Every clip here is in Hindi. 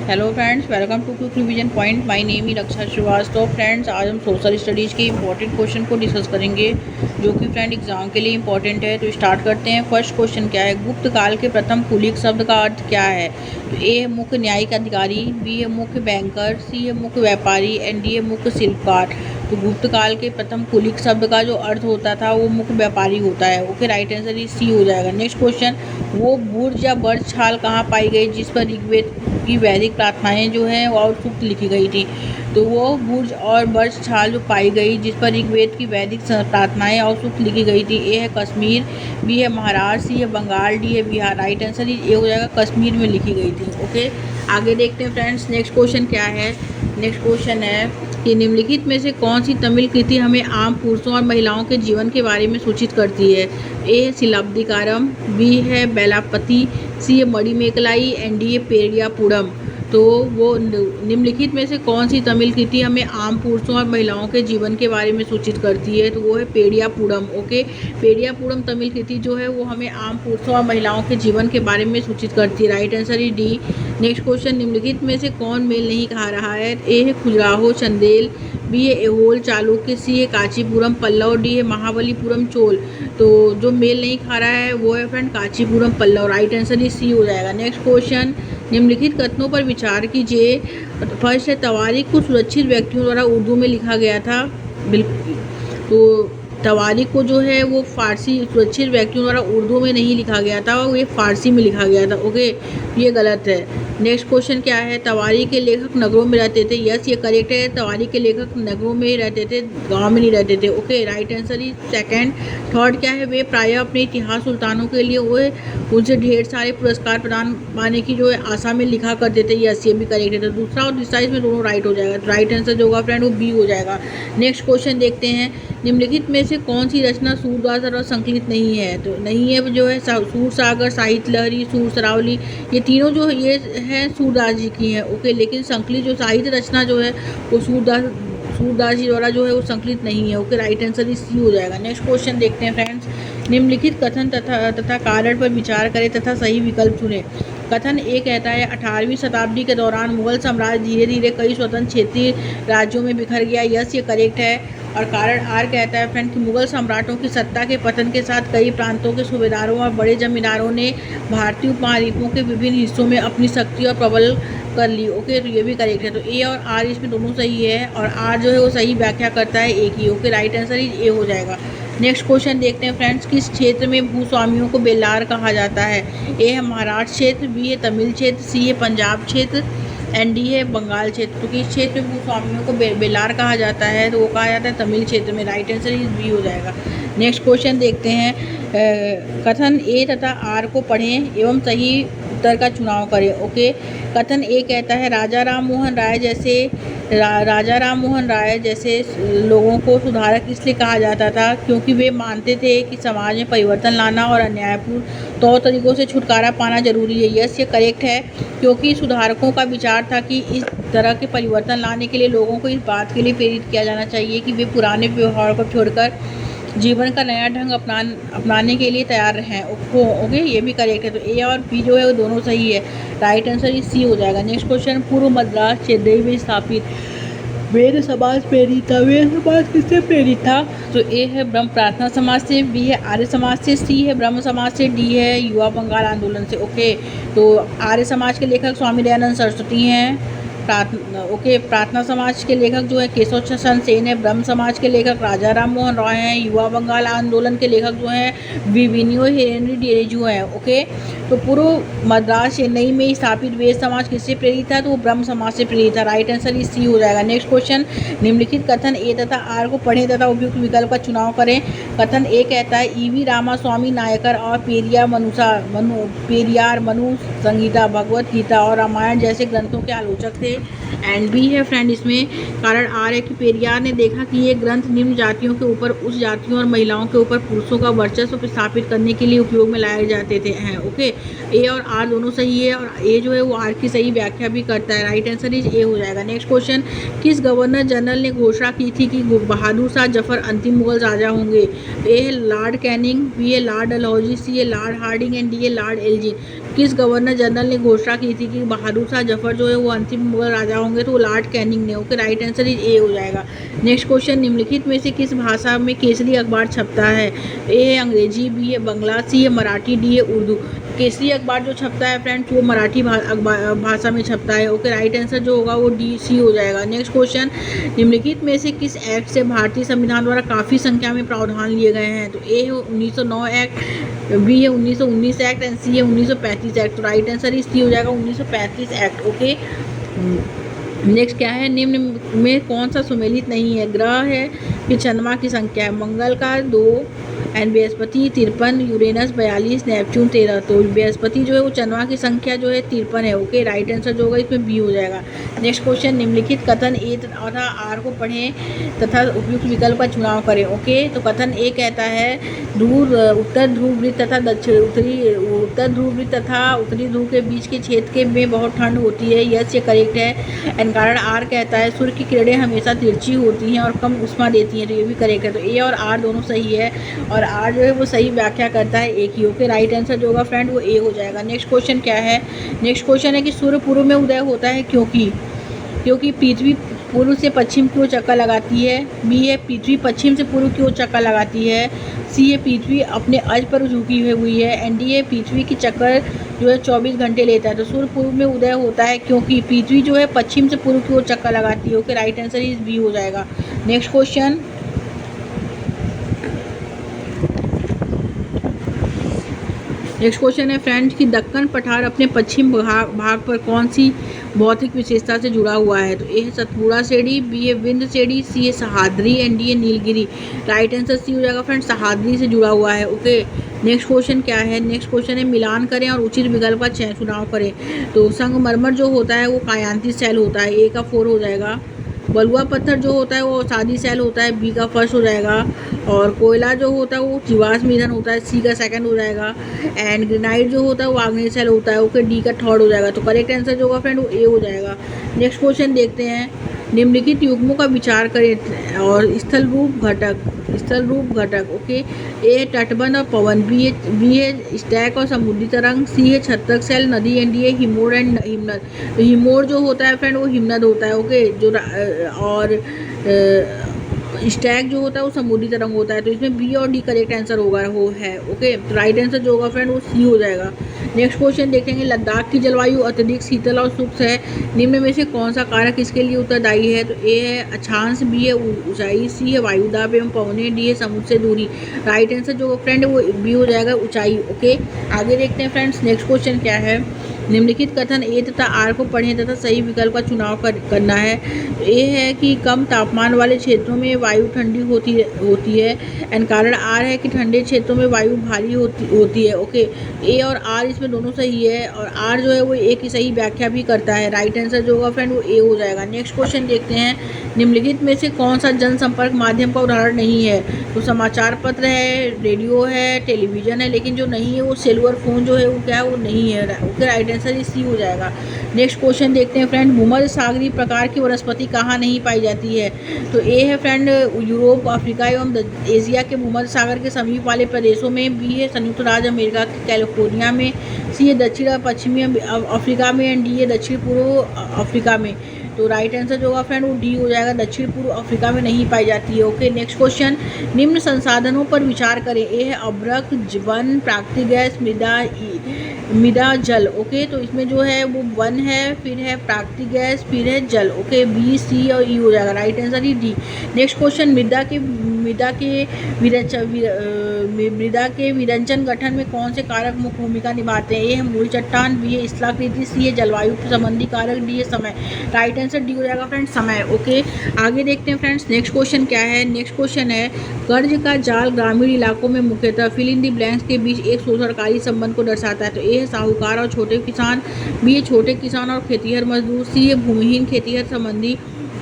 Hello friends, welcome to quick revision point. My name ही रक्षा श्रीवास्तव। फ्रेंड्स, आज हम सोशल स्टडीज़ के इंपॉर्टेंट क्वेश्चन को डिस्कस करेंगे जो कि फ्रेंड एग्जाम के लिए इंपॉर्टेंट है। तो स्टार्ट करते हैं। फर्स्ट क्वेश्चन क्या है? गुप्त काल के प्रथम कुलीन शब्द का अर्थ क्या है? तो ए है मुख्य न्यायिक अधिकारी, बी है मुख्य बैंकर, सी है मुख्य व्यापारी एंड डी है मुख्य शिल्पकार। तो गुप्त काल के प्रथम कुलीन शब्द का जो अर्थ होता था वो मुख्य व्यापारी होता है। Okay, right answer is C हो जाएगा। नेक्स्ट क्वेश्चन, वो बुर्ज या बर्ज छाल कहाँ पाई गई जिस पर ऋग्वेद की वैदिक प्रार्थनाएं जो हैं और सूक्त लिखी गई थी? तो वो बुर्ज और बर्ज छाल जो पाई गई जिस पर ऋग्वेद की वैदिक प्रार्थनाएं और सूक्त लिखी गई थी, ए है कश्मीर, बी है महाराष्ट्र, सी है बंगाल, डी है बिहार। राइट आंसर ये हो जाएगा कश्मीर में लिखी गई थी। ओके, आगे देखते हैं फ्रेंड्स। नेक्स्ट क्वेश्चन क्या है? नेक्स्ट क्वेश्चन है कि निम्नलिखित में से कौन सी तमिल कृति हमें आम पुरुषों और महिलाओं के जीवन के बारे में सूचित करती है? ए है शिलाब्धिकारम, बी है बेलापति, सी है मणिमेकलाई एंड डी है पेरियापुरम। तो वो निम्नलिखित में से कौन सी तमिल कृति हमें आम पुरुषों और महिलाओं के जीवन के बारे में सूचित करती है? तो वो है पेरियापुरम। ओके, पेरियापुरम तमिल कृति जो है वो हमें आम पुरुषों और महिलाओं के जीवन के बारे में सूचित करती है। Right answer is D. Next question, निम्नलिखित में से कौन मेल नहीं खा रहा है? ए है खजुराहो चंदेल, बी है एहोल चालुक्य, सी है कांचीपुरम पल्लव, डी है महाबलीपुरम चोल। तो जो मेल नहीं खा रहा है वो है friend Kanchipuram Pallava. Right answer is C हो जाएगा। नेक्स्ट क्वेश्चन, निम्नलिखित कथनों पर विचार कीजिए। फर्स्ट है, तवारीख को सुरक्षित व्यक्तियों द्वारा उर्दू में लिखा गया था। बिल्कुल, तो तवारीख को जो है वो फारसी सुरक्षित व्यक्तियों द्वारा उर्दू में नहीं लिखा गया था, वो ये फारसी में लिखा गया था। ओके, ये गलत है। नेक्स्ट क्वेश्चन क्या है? तवारीख के लेखक नगरों में रहते थे। यस, ये करेक्ट है। तवारीख के लेखक नगरों में ही रहते थे, गांव में नहीं रहते थे। Okay, right answer is second. Third क्या है? वे प्रायः अपने इतिहास सुल्तानों के लिए वो उनसे ढेर सारे पुरस्कार प्रदान पाने की जो है आशा में लिखा करते थे। यस, ये भी करेक्ट है। तो दूसरा और तीसरा इसमें दोनों राइट हो जाएगा। तो राइट आंसर जो होगा फ्रेंड वो बी हो जाएगा। नेक्स्ट क्वेश्चन देखते हैं। निम्नलिखित में से कौन सी रचना सूरदास द्वारा संकलित नहीं है? तो नहीं है जो है सूरसागर, साहित्य लहरी, सूर सरावली, ये तीनों जो ये हैं सूरदास जी की हैं। ओके, लेकिन संकलित जो साहित्य रचना जो है वो सूरदास जी द्वारा जो है वो संकलित नहीं है। ओके, राइट आंसर इस सी हो जाएगा। नेक्स्ट क्वेश्चन देखते हैं फ्रेंड्स। निम्नलिखित कथन तथा कारण पर विचार करें तथा सही विकल्प चुनें। कथन ए कहता है 18वीं शताब्दी के दौरान मुगल साम्राज्य धीरे धीरे कई स्वतंत्र क्षेत्रीय राज्यों में बिखर गया। यस, ये करेक्ट है। और कारण आर कहता है फ्रेंड कि मुगल सम्राटों की सत्ता के पतन के साथ कई प्रांतों के सूबेदारों और बड़े जमींदारों ने भारतीय उपमहाद्वीपों के विभिन्न हिस्सों में अपनी शक्ति और प्रबल कर ली। ओके, तो ये भी करेक्ट है। तो ए और आर इसमें दोनों सही है और आर जो है वो सही व्याख्या करता है ए की। ओके, राइट आंसर ए हो जाएगा। नेक्स्ट क्वेश्चन देखते हैं फ्रेंड्स। किस क्षेत्र में भूस्वामियों को बेलार कहा जाता है? ए है महाराष्ट्र क्षेत्र, बी है तमिल क्षेत्र, सी है पंजाब क्षेत्र एंड डी है बंगाल क्षेत्र। तो किस क्षेत्र में भूस्वामियों को बेलार कहा जाता है? तो वो कहा जाता है तमिल क्षेत्र में। राइट आंसर इस बी हो जाएगा। नेक्स्ट क्वेश्चन देखते हैं। कथन ए तथा आर को पढ़ें एवं सही उत्तर का चुनाव करें। ओके, कथन ए कहता है राजा राम मोहन राय जैसे लोगों को सुधारक इसलिए कहा जाता था क्योंकि वे मानते थे कि समाज में परिवर्तन लाना और अन्यायपूर्ण तौर तरीकों से छुटकारा पाना जरूरी है। यस, ये करेक्ट है, क्योंकि सुधारकों का विचार था कि इस तरह के परिवर्तन लाने के लिए लोगों को इस बात के लिए प्रेरित किया जाना चाहिए कि वे पुराने व्यवहार को छोड़कर जीवन का नया ढंग अपनाने के लिए तैयार हैं। ओके, ये भी करेक्ट है। तो ए और बी जो है वो दोनों सही है। राइट आंसर इस सी हो जाएगा। नेक्स्ट क्वेश्चन, पूर्व मद्रास चेन्नई में स्थापित वेद समाज प्रेरित था। वेद समाज किससे प्रेरित था? तो ए है ब्रह्म प्रार्थना समाज से, बी है आर्य समाज से, सी है ब्रह्म समाज से, डी है युवा बंगाल आंदोलन से। ओके, तो आर्य समाज के लेखक स्वामी दयानंद सरस्वती हैं। प्रार्थना समाज के लेखक जो है केशव चंद्र सेन है। ब्रह्म समाज के लेखक राजा राम मोहन रॉय हैं। युवा बंगाल आंदोलन के लेखक जो हैं विविनियो हेनरी डेरेजू हैं। ओके, तो पूर्व मद्रास चेन्नई में स्थापित वेद समाज किससे प्रेरित था? तो वो ब्रह्म समाज से प्रेरित था। राइट आंसर इस सी हो जाएगा। नेक्स्ट क्वेश्चन, निम्नलिखित कथन ए तथा आर को पढ़ें तथा उपयुक्त विकल्प का चुनाव करें। कथन ए कहता है ईवी रामास्वामी नायकर और पेरियार मनु संगीता, भगवत गीता और रामायण जैसे ग्रंथों के आलोचक थे। एंड बी है फ्रेंड इसमें कारण आर है कि पेरियार ने देखा कि ये ग्रंथ निम्न जातियों के ऊपर उच्च जातियों और महिलाओं के ऊपर पुरुषों का वर्चस्व स्थापित करने के लिए उपयोग में लाए जाते थे हैं। ओके, ए और आर दोनों सही है और ए जो है वो आर की सही व्याख्या भी करता है। राइट आंसर इज ए हो जाएगा। नेक्स्ट क्वेश्चन, किस गवर्नर जनरल ने घोषणा की थी कि बहादुर शाह जफर अंतिम मुगल राजा होंगे? ए है लॉर्ड कैनिंग, बी है लॉर्ड डलहौजी, सी है लॉर्ड हार्डिंग एंड डी है लॉर्ड एल्जिन। किस गवर्नर जनरल ने घोषणा की थी कि बहादुर शाह जफर जो है वो अंतिम मुगल राजा होंगे, तो वो लॉर्ड कैनिंग ने। Okay, right answer is a हो जाएगा। नेक्स्ट क्वेश्चन, निम्नलिखित में से किस भाषा में केसरी अखबार छपता है? ए है अंग्रेजी, बी है बंगला, सी है मराठी, डी है उर्दू। केसरी अखबार जो छपता है फ्रेंड्स वो मराठी भाषा में छपता है। ओके, राइट आंसर जो होगा वो डी सी हो जाएगा। नेक्स्ट क्वेश्चन, निम्नलिखित में से किस एक्ट से भारतीय संविधान द्वारा काफ़ी संख्या में प्रावधान लिए गए हैं? तो ए है 1909 एक्ट, बी है 1919 एक्ट एंड सी है 1935 एक्ट। तो राइट आंसर इस सी हो जाएगा 1935 एक्ट। ओके, नेक्स्ट क्या है, निम्न में कौन सा सुमेलित नहीं है? ग्रह है कि चंद्रमा की संख्या है? मंगल का 2 एंड बृहस्पति 53, यूरेनस 42, नेपच्यून 13। तो बृहस्पति जो है वो चंद्रमा की संख्या जो है 53 है। ओके, राइट आंसर जो होगा इसमें बी हो जाएगा। नेक्स्ट क्वेश्चन, निम्नलिखित कथन ए तथा आर को पढ़ें तथा उपयुक्त विकल्प का चुनाव करें। ओके, तो कथन ए कहता है उत्तर ध्रुव वृत्त तथा उत्तर ध्रुव वृत्त तथा उत्तरी ध्रुव के बीच के क्षेत्र में बहुत ठंड होती है। यस, ये करेक्ट है। एंड कारण आर कहता है सूर्य की किरणें हमेशा तिरछी होती हैं और कम उष्मा देती हैं। तो ये भी करेक्ट है। तो ए और आर दोनों सही है और आर जो है वो सही व्याख्या करता है एक ही। ओके, राइट आंसर जो होगा फ्रेंड वो ए हो जाएगा। नेक्स्ट क्वेश्चन क्या है? नेक्स्ट क्वेश्चन है कि सूर्य पूर्व में उदय होता है क्योंकि पृथ्वी पूर्व से पश्चिम की ओर चक्कर लगाती है। बी है पृथ्वी पश्चिम से पूर्व की ओर चक्कर लगाती है। सी है पृथ्वी अपने अज पर झुकी हुई है। एंड डी है पृथ्वी की चक्कर जो है 24 घंटे लेता है। तो सूर्य पूर्व में उदय होता है क्योंकि पृथ्वी जो है पश्चिम से पूर्व की ओर चक्कर लगाती है। Okay, right answer is B हो जाएगा। नेक्स्ट क्वेश्चन, नेक्स्ट क्वेश्चन है फ्रेंड्स कि दक्कन पठार अपने पश्चिम भाग पर कौन सी भौतिक विशेषता से जुड़ा हुआ है? तो ए है सतपुड़ा श्रेणी, बी है विंध्य श्रेणी, सी है सह्याद्री एंड डी है नीलगिरी। राइट आंसर सी हो जाएगा फ्रेंड्स, सह्याद्री से जुड़ा हुआ है। ओके, नेक्स्ट क्वेश्चन क्या है? नेक्स्ट क्वेश्चन है मिलान करें और उचित विकल्प का चुनाव करें। तो संगमरमर जो होता है वो कायांतिक सेल होता है, ए का 4 हो जाएगा। बलुआ पत्थर जो होता है वो सादी सेल होता है, बी का फर्स्ट हो जाएगा। और कोयला जो होता है वो जीवाश्म ईंधन होता है, सी का सेकंड हो जाएगा। एंड ग्रेनाइट जो होता है वो आग्नेय सेल होता है। ओके, डी का थर्ड हो जाएगा। तो करेक्ट आंसर जो होगा फ्रेंड वो ए हो जाएगा। नेक्स्ट क्वेश्चन देखते हैं, निम्नलिखित युग्मों का विचार करें और स्थल रूप घटक। ओके, ए तटबंध और पवन, बी है स्टैक और समुद्री तरंग, सी है छत्तक सेल नदी एंड डी है हिमोर एंड हिमनद। तो हिमोर जो होता है फ्रेंड वो हिमनद होता है। ओके, जो और स्टैग जो होता है वो समुद्री तरंग होता है। तो इसमें बी और डी करेक्ट आंसर होगा वो है। ओके, तो राइट आंसर जो होगा फ्रेंड वो सी हो जाएगा। नेक्स्ट क्वेश्चन देखेंगे, लद्दाख की जलवायु अत्यधिक शीतल और शुष्क है, निम्न में से कौन सा कारक इसके लिए उत्तरदायी है? तो ए है अक्षांश, बी है ऊंचाई, सी है वायुदाब एवं पवने, डी है समुद्र से दूरी। राइट आंसर जो फ्रेंड वो बी हो जाएगा, ऊंचाई। ओके, आगे देखते हैं फ्रेंड्स, नेक्स्ट क्वेश्चन क्या है? निम्नलिखित कथन ए तथा आर को पढ़ें तथा सही विकल्प का चुनाव करना है। ए है कि कम तापमान वाले क्षेत्रों में वायु ठंडी होती है एंड कारण आर है कि ठंडे क्षेत्रों में वायु भारी होती है। ओके, ए और आर इसमें दोनों सही है और आर जो है वो ए की सही व्याख्या भी करता है। राइट आंसर जो होगा फ्रेंड वो ए हो जाएगा। नेक्स्ट क्वेश्चन देखते हैं, निम्नलिखित में से कौन सा जनसंपर्क माध्यम का उदाहरण नहीं है? तो समाचार पत्र है, रेडियो है, टेलीविजन है, लेकिन जो नहीं है वो सेलुलर फ़ोन जो है वो क्या है वो नहीं है। ओके, राइट आंसर सी हो जाएगा। नेक्स्ट क्वेश्चन देखते हैं फ्रेंड, भूमध्य सागरीय प्रकार की वनस्पति कहाँ नहीं पाई जाती है? तो ए है फ्रेंड यूरोप, अफ्रीका एवं एशिया के भूमध्य सागर के समीप वाले प्रदेशों में, बी है संयुक्त राज्य अमेरिका के कैलिफोर्निया में, सी है दक्षिण पश्चिमी अफ्रीका में एंड डी है दक्षिण पूर्व अफ्रीका में। तो राइट आंसर जो होगा फ्रेंड वो डी हो जाएगा, दक्षिण पूर्व अफ्रीका में नहीं पाई जाती है। ओके, नेक्स्ट क्वेश्चन, निम्न संसाधनों पर विचार करें। ए है अभ्रक, वन, प्राकृतिक गैस, मृदा, जल। ओके, तो इसमें जो है वो वन है, फिर है प्राकृतिक गैस, फिर है जल। ओके, बी, सी और ई हो जाएगा। राइट आंसर ही डी। नेक्स्ट क्वेश्चन, मृदा के विरंजन गठन में कौन से कारक मुख्य भूमिका निभाते हैं? ए है मूल चट्टान, बी है स्थलाकृति, सी है जलवायु संबंधी कारक, डी है समय। राइट आंसर डी हो जाएगा फ्रेंड्स, समय। ओके, आगे देखते हैं फ्रेंड्स, नेक्स्ट क्वेश्चन क्या है? नेक्स्ट क्वेश्चन है, कर्ज का जाल ग्रामीण इलाकों में मुख्यतः फिल इन दी ब्लैंक्स के बीच एक सरकारी संबंध को दर्शाता है। तो ए है साहूकार और छोटे किसान, बी है छोटे किसान और खेतीहर मजदूर, सी है भूमिहीन खेतीहर संबंधी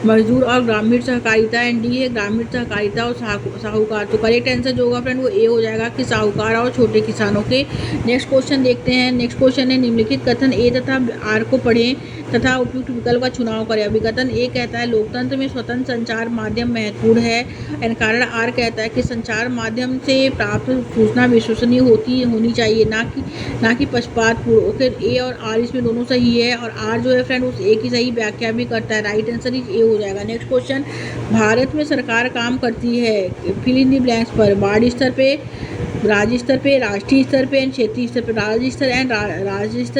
मजदूर और ग्रामीण सहकारिता एंड डी है ग्रामीण सहकारिता और साहूकार। तो करेक्ट आंसर जो होगा फ्रेंड वो ए हो जाएगा कि साहूकार और छोटे किसानों के। नेक्स्ट क्वेश्चन देखते हैं, नेक्स्ट क्वेश्चन है, निम्नलिखित कथन ए तथा आर को पढ़ें तथा उपयुक्त विकल्प का चुनाव करें। अभिकथन ए कहता है लोकतंत्र में स्वतंत्र संचार माध्यम महत्वपूर्ण है एंड कारण आर कहता है कि संचार माध्यम से प्राप्त सूचना विश्वसनीय होनी चाहिए, ना कि पक्षपातपूर्ण। ओके, ए और आर इसमें दोनों सही है और आर जो है फ्रेंड उस ए की सही व्याख्या भी करता है। राइट आंसर इज ए हो जाएगा। नेक्स्ट क्वेश्चन, भारत में सरकार काम करती है फिल इन द ब्लैंक्स पर वार्ड स्तर पे, राज्य स्तर पे, राष्ट्रीय स्तर पे एंड क्षेत्रीय स्तर पे। राज्य स्तर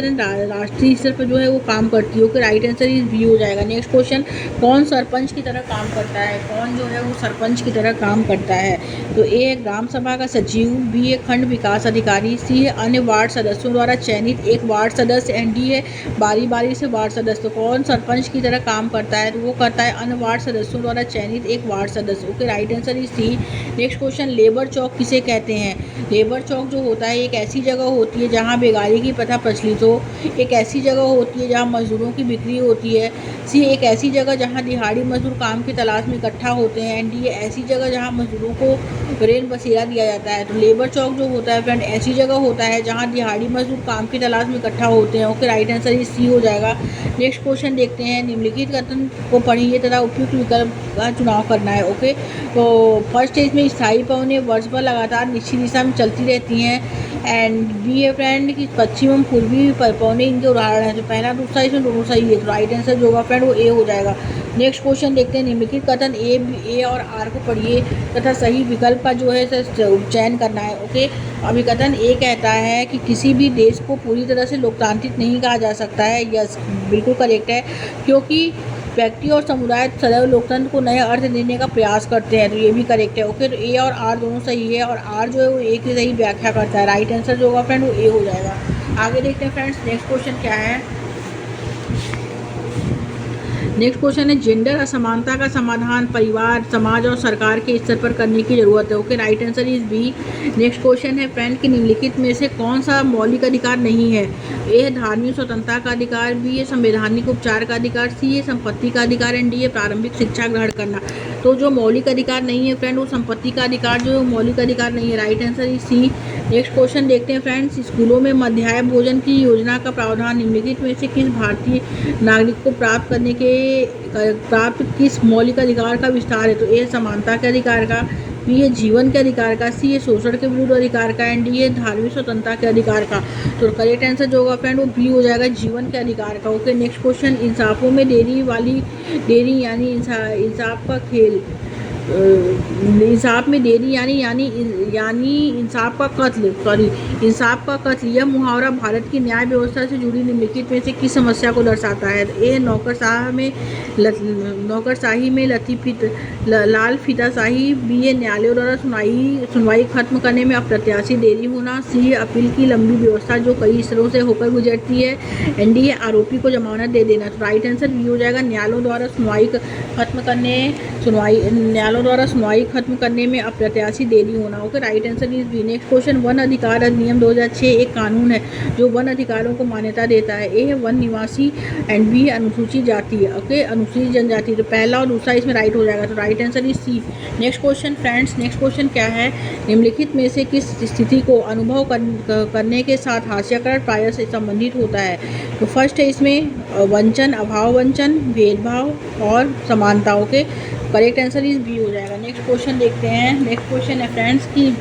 एंड राष्ट्रीय स्तर पर जो है वो काम करती है। Okay, right answer is B हो जाएगा। नेक्स्ट क्वेश्चन, कौन सरपंच की तरह काम करता है? कौन जो है वो सरपंच की तरह काम करता है? तो ए है ग्राम सभा का सचिव, बी है खंड विकास अधिकारी, सी है अन्य वार्ड सदस्यों द्वारा चयनित एक वार्ड सदस्य एंड डी है बारी बारी से वार्ड सदस्य। तो कौन सरपंच की तरह काम करता है? तो वो करता है अन्य वार्ड सदस्यों द्वारा चयनित एक वार्ड सदस्य। Okay, right answer is C. Next question, labour चौक किसे कहते हैं? लेबर चौक जो होता है एक ऐसी जगह होती है जहाँ बेगारी की प्रथा प्रचलित हो, एक ऐसी जगह होती है जहाँ मजदूरों की बिक्री होती है, सी एक ऐसी जगह जहाँ दिहाड़ी मजदूर काम की तलाश में इकट्ठा होते हैं एंड डी ऐसी जगह जहाँ मजदूरों को रेल बसेरा दिया जाता है। तो लेबर चौक जो होता है फ्रेंड ऐसी जगह होता है जहाँ दिहाड़ी मजदूर काम की तलाश में इकट्ठा होते हैं। Okay, right answer is C हो जाएगा। नेक्स्ट क्वेश्चन देखते हैं, निम्नलिखित कथन को पढ़िए तथा उपयुक्त विकल्प का चुनाव करना है। ओके, तो फर्स्ट स्टेज में स्थायी पवनें वर्ष भर लगातार निश्चित दिशा में चलती रहती हैं एंड बी है फ्रेंड कि पश्चिम एवं पूर्वी पवनें इनके उदाहरण है। तो पहला दूसरा इसमें दोनों सही है। तो राइट आंसर जो होगा फ्रेंड वो ए हो जाएगा। नेक्स्ट क्वेश्चन देखते हैं, निम्नलिखित कथन ए और आर को पढ़िए तथा सही विकल्प का जो है चयन करना है। ओके, अभिकथन ए कहता है कि किसी भी देश को पूरी तरह से लोकतांत्रिक नहीं कहा जा सकता है। यस, बिल्कुल करेक्ट है, क्योंकि व्यक्ति और समुदाय सदैव लोकतंत्र को नए अर्थ देने का प्रयास करते हैं। तो ये भी करेक्ट है। ओके, तो ए और आर दोनों सही है और आर जो है वो ए की सही व्याख्या करता है। राइट आंसर जो होगा फ्रेंड वो ए हो जाएगा। आगे देखते हैं फ्रेंड्स, नेक्स्ट क्वेश्चन क्या है। नेक्स्ट क्वेश्चन है, जेंडर असमानता का समाधान परिवार, समाज और सरकार के स्तर पर करने की जरूरत है। Okay, right answer is B. Next question है, फ्रेंड कि निम्नलिखित में से कौन सा मौलिक अधिकार नहीं है? ए है धार्मिक स्वतंत्रता का अधिकार, बी है संवैधानिक उपचार का अधिकार, सी है संपत्ति का अधिकार एंड डी है प्रारंभिक शिक्षा ग्रहण करना। तो जो मौलिक अधिकार नहीं है फ्रेंड वो संपत्ति का अधिकार जो है मौलिक अधिकार नहीं है। Right answer is C. Next question देखते हैं फ्रेंड्स, स्कूलों में मध्याह्न भोजन की योजना का प्रावधान निम्नलिखित में से किस भारतीय नागरिक को प्राप्त किस मौलिक अधिकार का विस्तार है? तो ए समानता के अधिकार का, बी है जीवन के अधिकार का, सी है शोषण के विरुद्ध अधिकार का एंड डी है धार्मिक स्वतंत्रता के अधिकार का। तो करेक्ट आंसर जो होगा फ्रेंड वो बी हो जाएगा, जीवन के अधिकार का। ओके, नेक्स्ट क्वेश्चन, इंसाफों में देरी यानी इंसाफ का खेल, इंसाफ में देरी यानी इंसाफ का कत्ल, यह मुहावरा भारत की न्याय व्यवस्था से जुड़ी निम्नलिखित में से किस समस्या को दर्शाता है? ए नौकरशाही में लाल फीताशाही, बी है न्यायालयों द्वारा सुनवाई खत्म करने में अप्रत्याशित देरी होना, सी है अपील की लंबी व्यवस्था जो कई स्तरों से होकर गुजरती है एंड डी है आरोपी को जमानत दे देना। तो राइट आंसर बी हो जाएगा, न्यायालयों द्वारा सुनवाई खत्म करने में अप्रत्याशित देरी होना। Okay, right answer is B. Next question, वन अधिकार अधिनियम 2006 एक कानून है जो वन अधिकारों को मान्यता देता है। ए है वन निवासी एंड बी है अनुसूचित जाति है। ओके, अनुसूचित जनजाति। तो पहला और दूसरा इसमें राइट हो जाएगा। तो right answer is C. Next question friends, next question क्या है, निम्नलिखित में से किस स्थिति को अनुभव करने के साथ हास्याकरण प्राय से संबंधित होता है? तो फर्स्ट है इसमें वंचन, अभाव वंचन, भेदभाव और समानता। Okay, correct answer is B हो जाएगा। नेक्स्ट क्वेश्चन देखते हैं। नेक्स्ट क्वेश्चन है फ्रेंड्स कि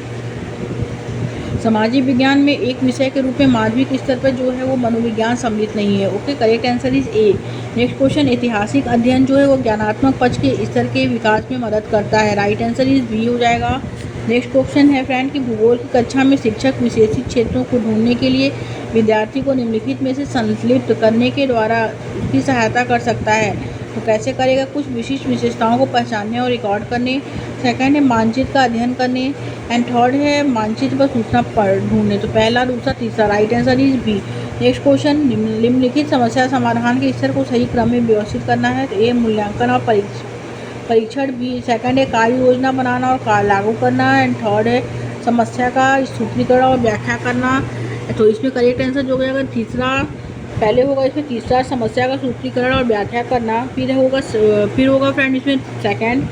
सामाजिक विज्ञान में एक विषय के रूप में माध्यमिक स्तर पर जो है वो मनोविज्ञान सम्मिलित नहीं है। Okay, correct answer is a. Next question, ऐतिहासिक अध्ययन जो है वो ज्ञानात्मक पक्ष के स्तर के विकास में मदद करता है। राइट आंसर इज बी हो जाएगा। नेक्स्ट क्वेश्चन है फ्रेंड कि भूगोल की कक्षा में शिक्षक विशेषित क्षेत्रों को ढूंढने के लिए विद्यार्थी को निम्नलिखित में से संलिप्त करने के द्वारा उसकी सहायता कर सकता है। तो कैसे करेगा? कुछ विशिष्ट विशेषताओं को पहचानने और रिकॉर्ड करने, सेकंड है मानचित्र का अध्ययन करने एंड थर्ड है मानचित्र पर सूचना ढूंढने। तो पहला, दूसरा, तीसरा। Right answer is B. Next question, निम्नलिखित समस्या समाधान के स्तर को सही क्रम में व्यवस्थित करना है। तो ए मूल्यांकन और परीक्षण, बी सेकंड है कार्य योजना बनाना और लागू करना एंड थर्ड है समस्या का सूत्रीकरण और व्याख्या करना। तो इसमें करेक्ट आंसर जो हो जाएगा तीसरा। पहले होगा इसमें तीसरा समस्या का सूत्रीकरण और व्याख्या करना, फिर होगा फ्रेंड इसमें सेकंड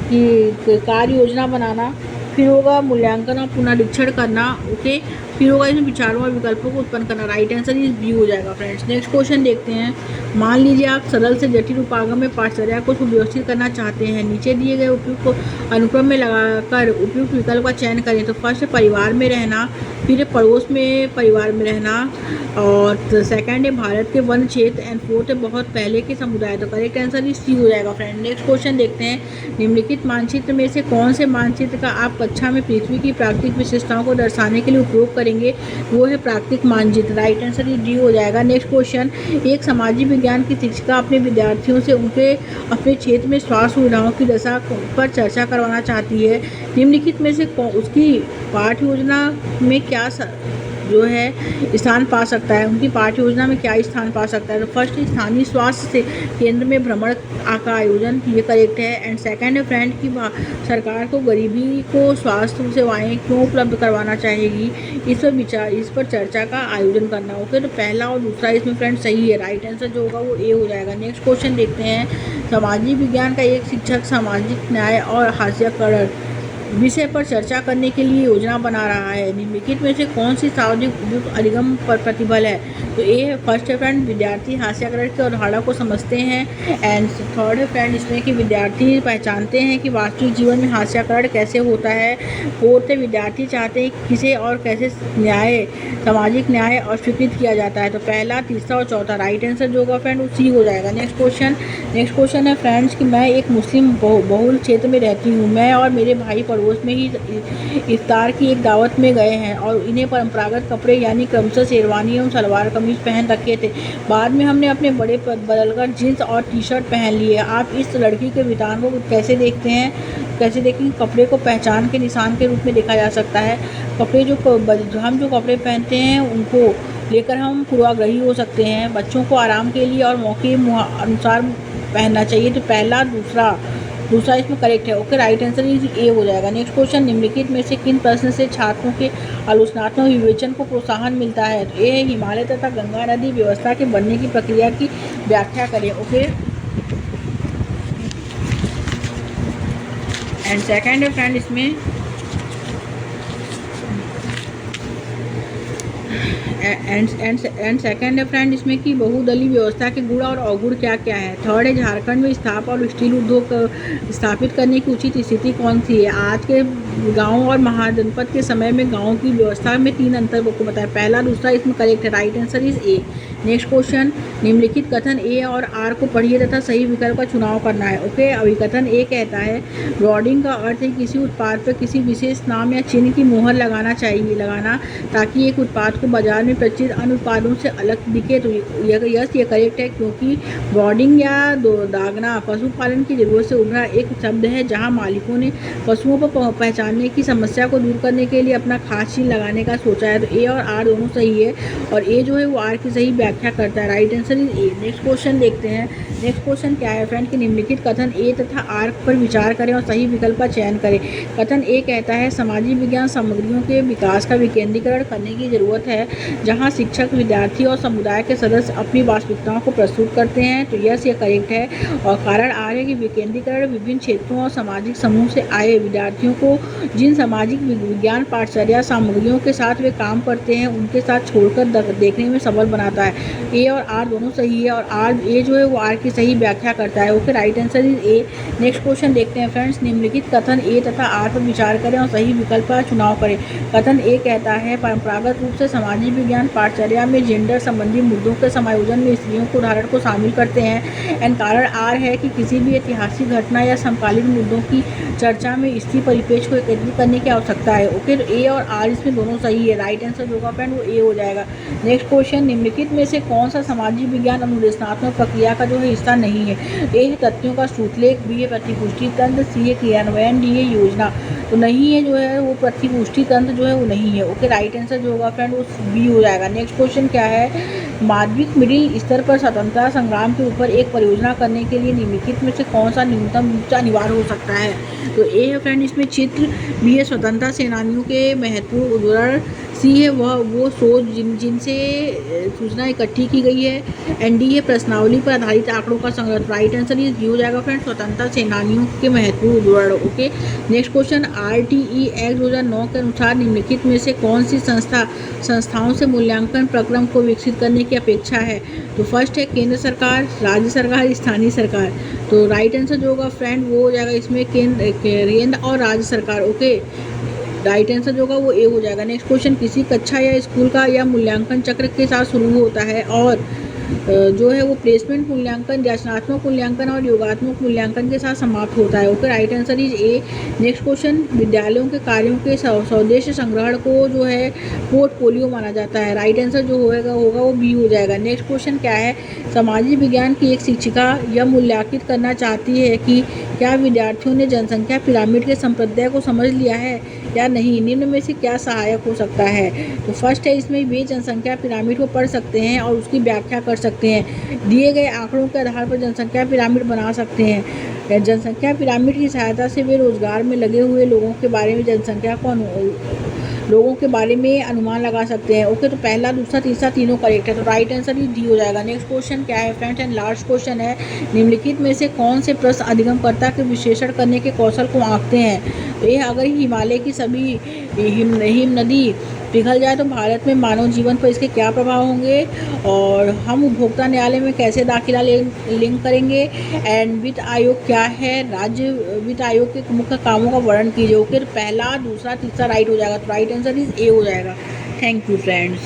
कि कार्य योजना बनाना, फिर होगा मूल्यांकन और पुनरीक्षण करना। ओके, फिर होगा इसमें विचारों और विकल्पों को उत्पन्न करना। राइट आंसर इज बी हो जाएगा फ्रेंड्स। नेक्स्ट क्वेश्चन देखते हैं। मान लीजिए आप सरल से जटिल उपागम में पाठचर्या को सुव्यवस्थित करना चाहते हैं। नीचे दिए गए उपयुक्त को अनुक्रम में लगाकर उपयुक्त विकल्प का चयन करें। तो फर्स्ट परिवार में रहना, फिर पड़ोस में परिवार में रहना, और सेकंड है भारत के वन क्षेत्र, एंड फोर्थ है बहुत पहले के समुदाय। तो करेक्ट आंसर इस सी हो जाएगा फ्रेंड। नेक्स्ट क्वेश्चन देखते हैं। निम्नलिखित मानचित्र में से कौन से मानचित्र का आप कक्षा में पृथ्वी की प्राकृतिक विशेषताओं को दर्शाने के लिए उपयोग करेंगे? वो है प्राकृतिक मानचित्र। राइट आंसर इस डी हो जाएगा। Next question. एक सामाजिक विज्ञान की शिक्षिका अपने विद्यार्थियों से उनके अपने क्षेत्र में स्वास्थ्य सुविधाओं की दशा पर चर्चा करवाना चाहती है। निम्नलिखित में से उसकी पाठ्य योजना में क्या जो है स्थान पा सकता है? उनकी पाठ्य योजना में क्या स्थान पा सकता है? तो फर्स्ट स्थानीय स्वास्थ्य केंद्र में भ्रमण का आयोजन, ये करेक्ट है। एंड सेकंड है फ्रेंड की सरकार को गरीबी को स्वास्थ्य सेवाएं क्यों उपलब्ध करवाना चाहेगी, इस पर चर्चा का आयोजन करना। ओके, तो पहला और दूसरा इसमें फ्रेंड सही है। राइट आंसर जो होगा वो ए हो जाएगा। नेक्स्ट क्वेश्चन देखते हैं। सामाजिक विज्ञान का एक शिक्षक सामाजिक न्याय और हास्यकरण विषय पर चर्चा करने के लिए योजना बना रहा है। निम्नलिखित में से कौन सी सामाजिक उपयुक्त अधिगम पर प्रतिबल है? तो ए है फर्स्ट है फ्रेंड विद्यार्थी हास्यकरण की अवधारणा को समझते हैं। एंड थर्ड है फ्रेंड इसमें कि विद्यार्थी पहचानते हैं कि वास्तविक जीवन में हास्यकरण कैसे होता है। फोर्थ है विद्यार्थी चाहते हैं कि किसे और कैसे सामाजिक न्याय और स्वीकृत किया जाता है। तो पहला, तीसरा और चौथा। राइट आंसर जो होगा फ्रेंड वो सी हो जाएगा। नेक्स्ट क्वेश्चन है फ्रेंड्स कि मैं एक मुस्लिम बहुल क्षेत्र में रहती हूँ। मैं और मेरे भाई पड़ोस में ही इफ्तार की एक दावत में गए हैं और इन्हें परंपरागत कपड़े यानी क्रमशः शेरवानी एवं सलवार कमीज पहन रखे थे। बाद में हमने अपने बड़े बदलकर जींस और टी शर्ट पहन लिए। आप इस लड़की के विधान को कैसे देखते हैं? कैसे देखें? कपड़े को पहचान के निशान के रूप में देखा जा सकता है। कपड़े हम जो कपड़े पहनते हैं उनको लेकर हम पूर्वाग्रही हो सकते हैं। बच्चों को आराम के लिए और मौके अनुसार पहनना चाहिए। तो पहला, दूसरा इसमें करेक्ट है। Okay, right answer is a हो जाएगा। Next question. निम्नलिखित में से किन प्रश्न से छात्रों के आलोचनात्मक विवेचन को प्रोत्साहन मिलता है? तो ए है हिमालय तथा गंगा नदी व्यवस्था के बनने की प्रक्रिया की व्याख्या करें। ओके, एंड सेकंड है फ्रेंड इसमें एंड सेकंड है फ्रेंड इसमें कि बहुदलीय व्यवस्था के गुण और अवगुण क्या क्या है। थर्ड है झारखंड में स्थाप और स्टील उद्योग स्थापित करने की उचित स्थिति कौन सी है? आज के गांव और महाजनपद के समय में गांव की व्यवस्था में 3 अंतर को बताया। पहला, दूसरा इसमें करेक्ट है। Right answer is a. Next question. निम्नलिखित कथन ए और आर को पढ़िए तथा सही विकल्प का चुनाव करना है। ओके, अभिकथन ए कहता है ब्रांडिंग का अर्थ है किसी उत्पाद पर किसी विशेष नाम या चिन्ह की मोहर लगाना ताकि एक उत्पाद को बाजार में प्रचलित अन्य उत्पादों से अलग दिखे। तो ये करेक्ट है, क्योंकि ब्रांडिंग या दागना पशुपालन की जरूरत से उभरा एक शब्द है जहाँ मालिकों ने पशुओं को पहचानने की समस्या को दूर करने के लिए अपना खास चिन्ह लगाने का सोचा है। तो ए और आर दोनों सही है, और ए जो है वो आर की सही व्याख्या करता है। Right answer is a. Next question देखते हैं। नेक्स्ट क्वेश्चन क्या है फ्रेंड कि निम्नलिखित कथन ए तथा आर पर विचार करें और सही विकल्प का चयन करें। कथन ए कहता है सामाजिक विज्ञान सामग्रियों के विकास का विकेंद्रीकरण करने की जरूरत है, जहां शिक्षक, विद्यार्थी और समुदाय के सदस्य अपनी वास्तविकताओं को प्रस्तुत करते हैं। तो यस, ये करेक्ट है। और कारण आर है कि विकेंद्रीकरण विभिन्न क्षेत्रों और सामाजिक समूह से आए विद्यार्थियों को जिन सामाजिक विज्ञान पाठचर्या सामग्रियों के साथ वे काम करते हैं उनके साथ छोड़कर देखने में सबल बनाता है। ए और आर दोनों सही है, और आर ए जो है वो आर की सही व्याख्या करता है। Okay, right answer is a. Next question देखते हैं फ्रेंड्स। निम्नलिखित कथन ए तथा आर पर विचार करें और सही विकल्प का चुनाव करें। कथन ए कहता है परंपरागत रूप से सामाजिक विज्ञान पाठचर्या में जेंडर संबंधी मुद्दों के समायोजन में स्त्रियों को उदाहरण को शामिल करते हैं। एंड कारण आर है कि किसी भी ऐतिहासिक घटना या समकालीन मुद्दों की चर्चा में स्त्री परिपेक्ष को एकत्रित करने की आवश्यकता है। ओके, तो ए और आर इसमें दोनों सही है। राइट आंसर जो होगा फ्रेंड वो ए हो जाएगा। Next question. निम्नलिखित में से कौन सा सामाजिक विज्ञान अनुदेशनात्मक प्रक्रिया का जो है हिस्सा नहीं है? ए है तथ्यों का श्रुतलेख, बी है प्रतिपुष्टि तंत्र, सी है क्रियान्वयन, डी है योजना। तो नहीं है जो है वो प्रतिपुष्टि तंत्र जो है वो नहीं है। ओके, राइट आंसर जो होगा फ्रेंड वो बी हो जाएगा। नेक्स्ट क्वेश्चन क्या है? माध्यमिक मिडिल स्तर पर स्वतंत्रता संग्राम के ऊपर एक परियोजना करने के लिए निम्नलिखित में से कौन सा न्यूनतम रूप से अनिवार्य हो सकता है? तो ए है फ्रेंड इसमें चित्र, बी है स्वतंत्रता सेनानियों के महत्वपूर्ण उदाहरण, सी है वह वो सोच जिनसे सूचना इकट्ठी की गई है। एंड डी है प्रश्नावली पर आधारित आंकड़ों का संग्रह। राइट आंसर इज डी हो जाएगा फ्रेंड्स, स्वतंत्रता सेनानियों के महत्वपूर्ण word. Okay, next question, RTE act 2009 के अनुसार निम्नलिखित में से कौन सी संस्थाओं से मूल्यांकन प्रक्रम को विकसित करने की अपेक्षा है? तो फर्स्ट है केंद्र सरकार, राज्य सरकार, स्थानीय सरकार। तो राइट आंसर जो होगा फ्रेंड वो हो जाएगा इसमें केंद्र और राज्य सरकार। ओके, राइट आंसर जो होगा वो ए हो जाएगा। नेक्स्ट क्वेश्चन, किसी कक्षा या स्कूल का या मूल्यांकन चक्र के साथ शुरू होता है और जो है वो प्लेसमेंट मूल्यांकन, रचनात्मक मूल्यांकन और योगात्मक मूल्यांकन के साथ समाप्त होता है। Okay, right answer is a. Next question, विद्यालयों के कार्यों के स्वदेशी संग्रहण को जो है पोर्टफोलियो माना जाता है। राइट आंसर जो होगा वो बी हो जाएगा। नेक्स्ट क्वेश्चन क्या है, सामाजिक विज्ञान की एक शिक्षिका यह मूल्यांकित करना चाहती है कि क्या विद्यार्थियों ने जनसंख्या पिरामिड के संप्रदाय को समझ लिया है या नहीं, निम्न में से क्या सहायक हो सकता है? तो फर्स्ट है इसमें वे जनसंख्या पिरामिड को पढ़ सकते हैं और उसकी व्याख्या कर सकते हैं। दिए गए आंकड़ों के आधार पर जनसंख्या पिरामिड बना सकते हैं। जनसंख्या पिरामिड की सहायता से वे रोजगार में लगे हुए लोगों के बारे में अनुमान लगा सकते हैं। ओके, तो पहला, दूसरा, तीसरा तीनों करेक्ट है, तो राइट आंसर ही डी हो जाएगा। नेक्स्ट क्वेश्चन क्या है फ्रेंड्स, एंड लास्ट क्वेश्चन है, निम्नलिखित में से कौन से प्रश्न अधिगमकर्ता के विश्लेषण करने के कौशल को आंकते हैं? तो ये अगर हिमालय की सभी हिम नदी पिघल जाए तो भारत में मानव जीवन पर इसके क्या प्रभाव होंगे, और हम उपभोक्ता न्यायालय में कैसे दाखिला लिंक करेंगे, एंड वित्त आयोग क्या है, राज्य वित्त आयोग के मुख्य कामों का वर्णन कीजिए। ओके, तो पहला, दूसरा, तीसरा राइट हो जाएगा, तो राइट आंसर इज ए हो जाएगा। Thank you friends.